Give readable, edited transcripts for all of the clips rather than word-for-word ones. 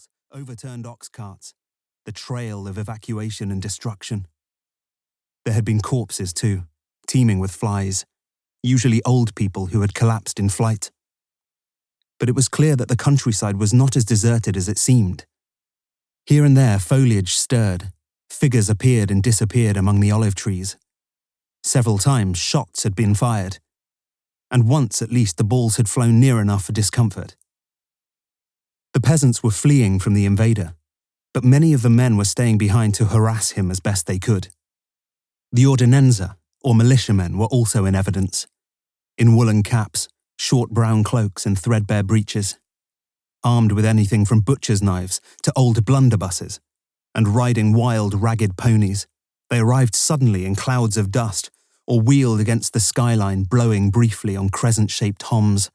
rifles, overturned ox carts, the trail of evacuation and destruction. There had been corpses too, teeming with flies, usually old people who had collapsed in flight. But it was clear that the countryside was not as deserted as it seemed. Here and there foliage stirred, figures appeared and disappeared among the olive trees. Several times shots had been fired, and once at least the balls had flown near enough for discomfort. The peasants were fleeing from the invader, but many of the men were staying behind to harass him as best they could. The ordinanza, or militiamen, were also in evidence, in woolen caps, short brown cloaks and threadbare breeches, armed with anything from butcher's knives to old blunderbusses, and riding wild, ragged ponies. They arrived suddenly in clouds of dust, or wheeled against the skyline, blowing briefly on crescent-shaped homs.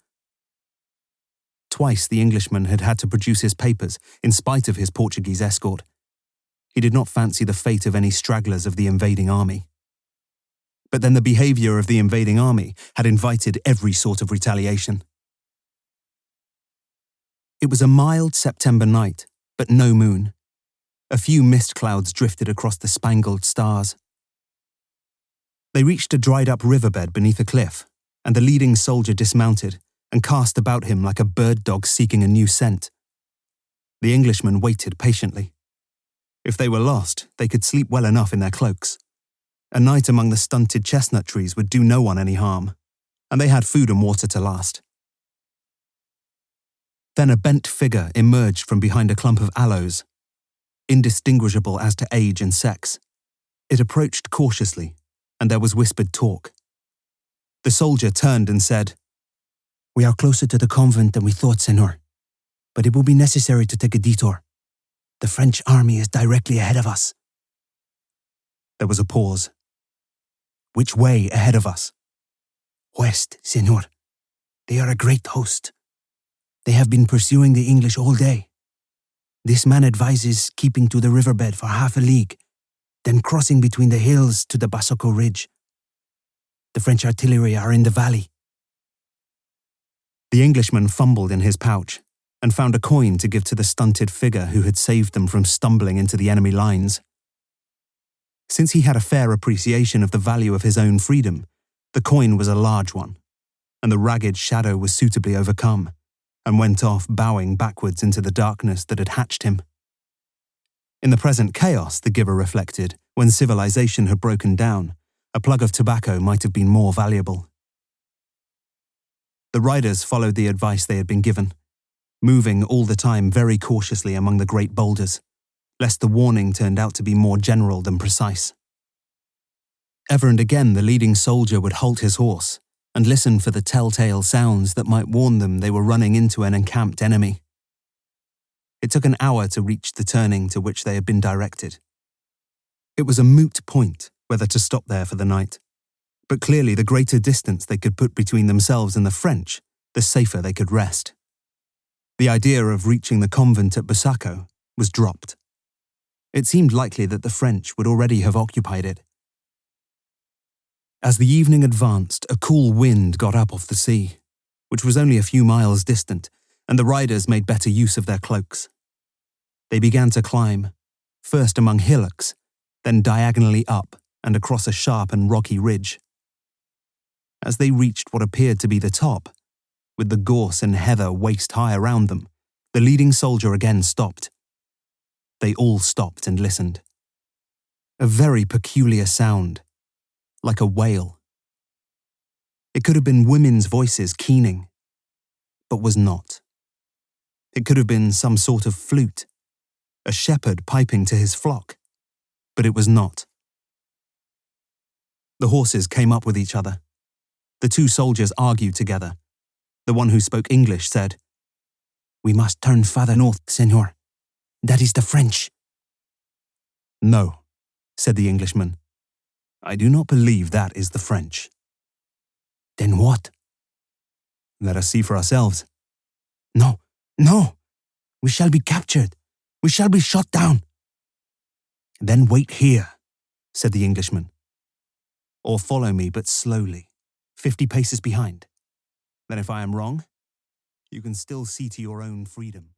Twice the Englishman had had to produce his papers, in spite of his Portuguese escort. He did not fancy the fate of any stragglers of the invading army. But then the behaviour of the invading army had invited every sort of retaliation. It was a mild September night, but no moon. A few mist clouds drifted across the spangled stars. They reached a dried-up riverbed beneath a cliff, and the leading soldier dismounted and cast about him like a bird dog seeking a new scent. The Englishmen waited patiently. If they were lost, they could sleep well enough in their cloaks. A night among the stunted chestnut trees would do no one any harm, and they had food and water to last. Then a bent figure emerged from behind a clump of aloes, indistinguishable as to age and sex. It approached cautiously, and there was whispered talk. The soldier turned and said, "We are closer to the convent than we thought, Senor, but it will be necessary to take a detour. The French army is directly ahead of us." There was a pause. "Which way ahead of us?" "West, Senor. They are a great host. They have been pursuing the English all day. This man advises keeping to the riverbed for half a league, then crossing between the hills to the Basoko Ridge. The French artillery are in the valley." The Englishman fumbled in his pouch and found a coin to give to the stunted figure who had saved them from stumbling into the enemy lines. Since he had a fair appreciation of the value of his own freedom, the coin was a large one, and the ragged shadow was suitably overcome, and went off bowing backwards into the darkness that had hatched him. In the present chaos, the giver reflected, when civilization had broken down, a plug of tobacco might have been more valuable. The riders followed the advice they had been given, moving all the time very cautiously among the great boulders, lest the warning turned out to be more general than precise. Ever and again the leading soldier would halt his horse and listen for the telltale sounds that might warn them they were running into an encamped enemy. It took an hour to reach the turning to which they had been directed. It was a moot point whether to stop there for the night, but clearly the greater distance they could put between themselves and the French, the safer they could rest. The idea of reaching the convent at Basoko was dropped. It seemed likely that the French would already have occupied it. As the evening advanced, a cool wind got up off the sea, which was only a few miles distant, and the riders made better use of their cloaks. They began to climb, first among hillocks, then diagonally up and across a sharp and rocky ridge. As they reached what appeared to be the top, with the gorse and heather waist-high around them, the leading soldier again stopped. They all stopped and listened. A very peculiar sound, like a wail. It could have been women's voices keening, but was not. It could have been some sort of flute, a shepherd piping to his flock, but it was not. The horses came up with each other. The two soldiers argued together. The one who spoke English said, "We must turn farther north, Senor. That is the French." "No," said the Englishman. "I do not believe that is the French." "Then what?" "Let us see for ourselves." "No, no! We shall be captured. We shall be shot down." "Then wait here," said the Englishman. "Or follow me, but slowly, 50 paces behind. Then if I am wrong, you can still see to your own freedom."